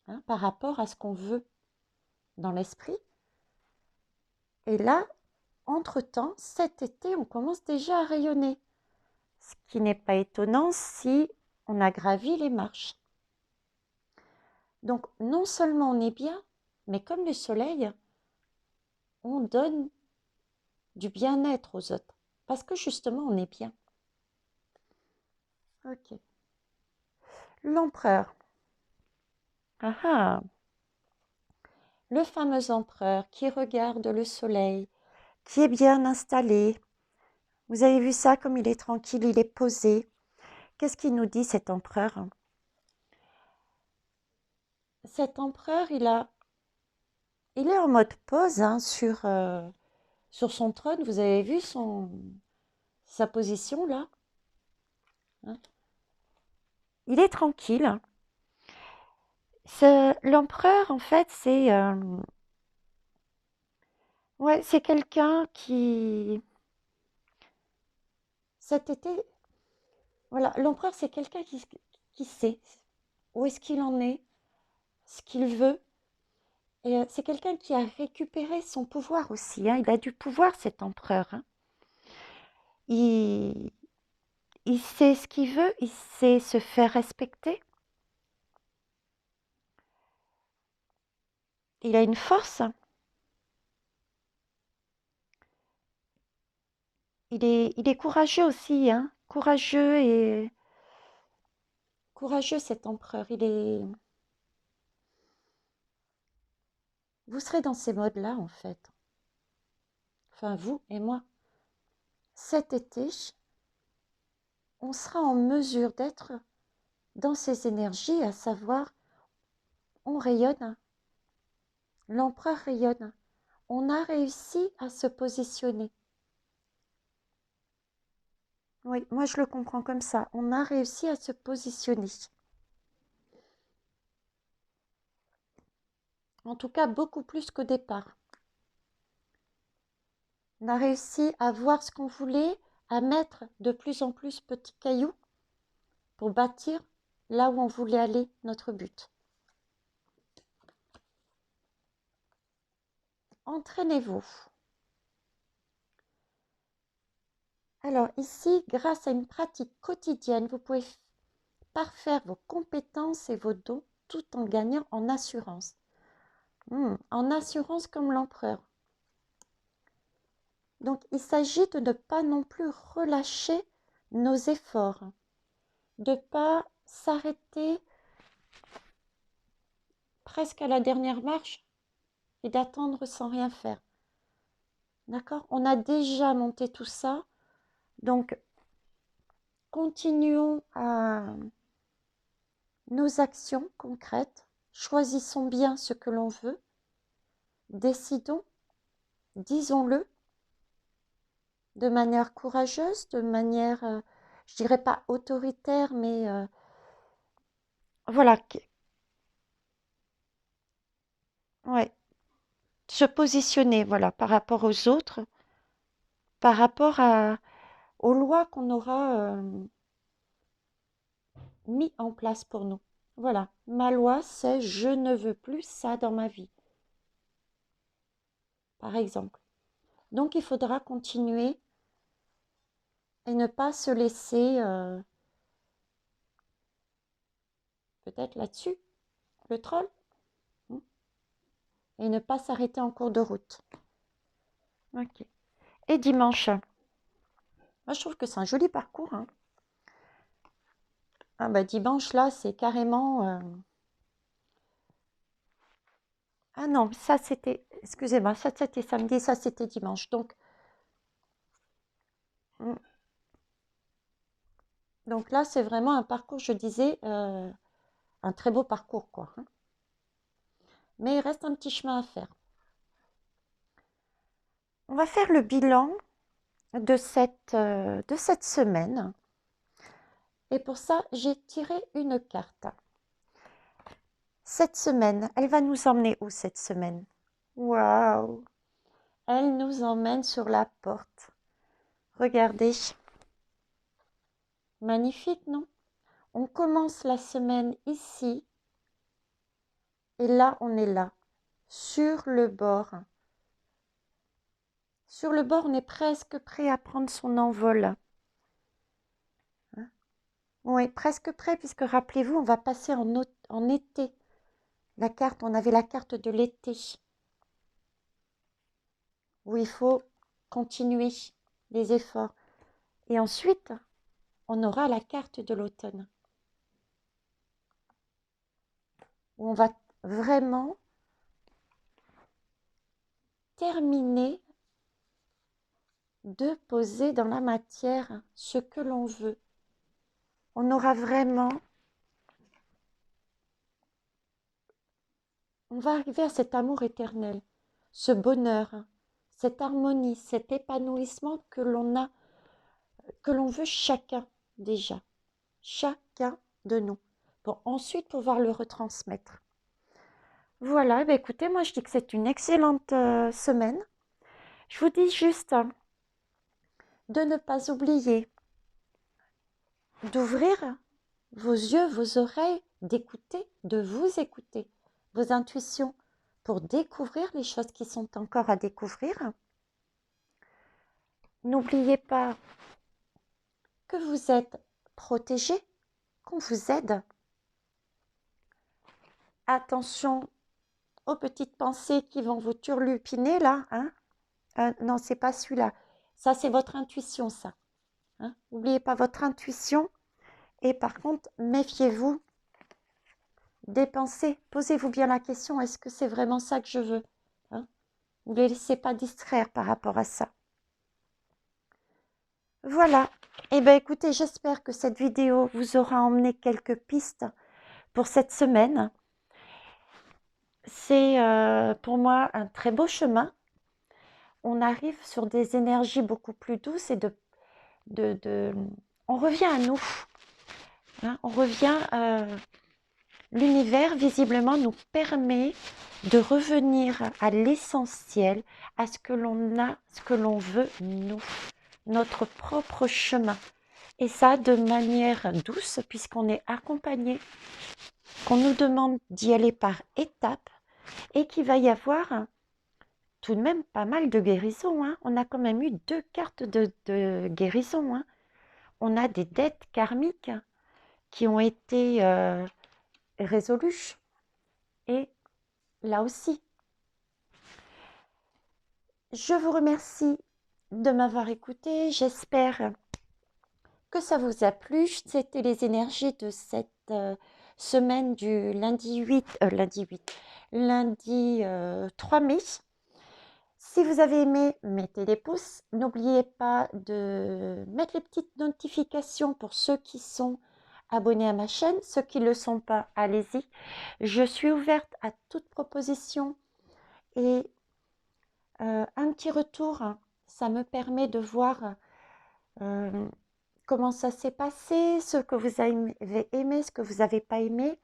hein, par rapport à ce qu'on veut dans l'esprit. Et là, entre-temps, cet été, on commence déjà à rayonner. Ce qui n'est pas étonnant si on a gravi les marches. Donc, non seulement on est bien, mais comme le soleil, on donne du bien-être aux autres. Parce que justement, on est bien. Ok. L'empereur. Ah ah. Le fameux empereur qui regarde le soleil, qui est bien installé. Vous avez vu ça, comme il est tranquille, il est posé. Qu'est-ce qu'il nous dit, cet empereur? Cet empereur, il est en mode pause, hein, sur son trône. Vous avez vu sa position là, hein? Il est tranquille. L'empereur, en fait, c'est quelqu'un qui... Cet été, voilà, l'empereur, c'est quelqu'un qui sait où est-ce qu'il en est, ce qu'il veut. Et c'est quelqu'un qui a récupéré son pouvoir aussi, hein. Il a du pouvoir, cet empereur, hein. Il, il sait ce qu'il veut, il sait se faire respecter. Il a une force. Il est courageux aussi, hein. Courageux, cet empereur. Vous serez dans ces modes-là, en fait. Enfin, vous et moi. Cet été, on sera en mesure d'être dans ces énergies, à savoir, on rayonne. L'empereur rayonne. On a réussi à se positionner. Oui, moi je le comprends comme ça. On a réussi à se positionner. En tout cas, beaucoup plus qu'au départ. On a réussi à voir ce qu'on voulait, à mettre de plus en plus petits cailloux pour bâtir là où on voulait aller, notre but. Entraînez-vous. Alors ici, grâce à une pratique quotidienne, vous pouvez parfaire vos compétences et vos dons tout en gagnant en assurance. En assurance comme l'empereur. Donc il s'agit de ne pas non plus relâcher nos efforts, de ne pas s'arrêter presque à la dernière marche et d'attendre sans rien faire. D'accord? On a déjà monté tout ça, donc continuons à nos actions concrètes, choisissons bien ce que l'on veut, décidons, disons-le, de manière courageuse, de manière, je dirais pas autoritaire, mais voilà, ouais, se positionner, voilà, par rapport aux autres, par rapport aux lois qu'on aura mis en place pour nous. Voilà, ma loi, c'est je ne veux plus ça dans ma vie, par exemple. Donc, il faudra continuer et ne pas se laisser peut-être là-dessus, le troll, hein, et ne pas s'arrêter en cours de route. Ok. Et dimanche, moi je trouve que c'est un joli parcours, hein. Ah bah dimanche là, c'est carrément. Ah non, ça c'était. Excusez-moi, ça c'était samedi, ça c'était dimanche. Mm, donc là, c'est vraiment un parcours, je disais, un très beau parcours, quoi, hein. Mais il reste un petit chemin à faire. On va faire le bilan de cette semaine. Et pour ça, j'ai tiré une carte. Cette semaine, elle va nous emmener où cette semaine? Waouh! Elle nous emmène sur la porte. Regardez. Magnifique, non? On commence la semaine ici et là, on est là, sur le bord. Sur le bord, on est presque prêt à prendre son envol, hein. Oui, presque prêt, puisque rappelez-vous, on va passer en été. La carte, on avait la carte de l'été, où il faut continuer les efforts. Et ensuite, on aura la carte de l'automne, où on va vraiment terminer de poser dans la matière ce que l'on veut. On aura vraiment, on va arriver à cet amour éternel, ce bonheur, cette harmonie, cet épanouissement que l'on a, que l'on veut chacun déjà, chacun de nous, pour ensuite pouvoir le retransmettre. Voilà, bah écoutez, moi je dis que c'est une excellente semaine. Je vous dis juste de ne pas oublier d'ouvrir vos yeux, vos oreilles, d'écouter, de vous écouter, vos intuitions, pour découvrir les choses qui sont encore à découvrir. N'oubliez pas que vous êtes protégé, qu'on vous aide. Attention aux petites pensées qui vont vous turlupiner là, hein. Non, c'est pas celui-là. Ça, c'est votre intuition, ça, hein. N'oubliez pas votre intuition. Et par contre, méfiez-vous des pensées. Posez-vous bien la question, est-ce que c'est vraiment ça que je veux, hein? Ne les laissez pas distraire par rapport à ça. Voilà. Eh bien, écoutez, j'espère que cette vidéo vous aura emmené quelques pistes pour cette semaine. C'est pour moi un très beau chemin. On arrive sur des énergies beaucoup plus douces et on revient à nous, hein, on revient, l'univers visiblement nous permet de revenir à l'essentiel, à ce que l'on a, ce que l'on veut, nous, notre propre chemin. Et ça de manière douce, puisqu'on est accompagné, qu'on nous demande d'y aller par étapes et qu'il va y avoir tout de même pas mal de guérisons, hein. On a quand même eu 2 cartes de guérison, hein. On a des dettes karmiques qui ont été résolues. Et là aussi, je vous remercie de m'avoir écouté. J'espère que ça vous a plu. C'était les énergies de cette semaine du lundi 3 mai. Si vous avez aimé, mettez des pouces. N'oubliez pas de mettre les petites notifications pour ceux qui sont abonnés à ma chaîne. Ceux qui ne le sont pas, allez-y. Je suis ouverte à toute proposition et un petit retour, hein, ça me permet de voir comment ça s'est passé, ce que vous avez aimé, ce que vous n'avez pas aimé.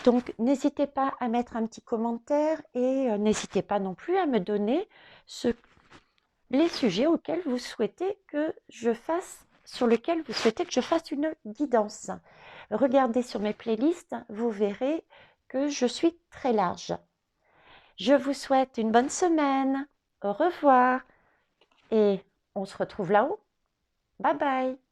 Donc, n'hésitez pas à mettre un petit commentaire et n'hésitez pas non plus à me donner les sujets auxquels vous souhaitez que je fasse, sur lesquels vous souhaitez que je fasse une guidance. Regardez sur mes playlists, vous verrez que je suis très large. Je vous souhaite une bonne semaine. Au revoir et on se retrouve là-haut. Bye bye.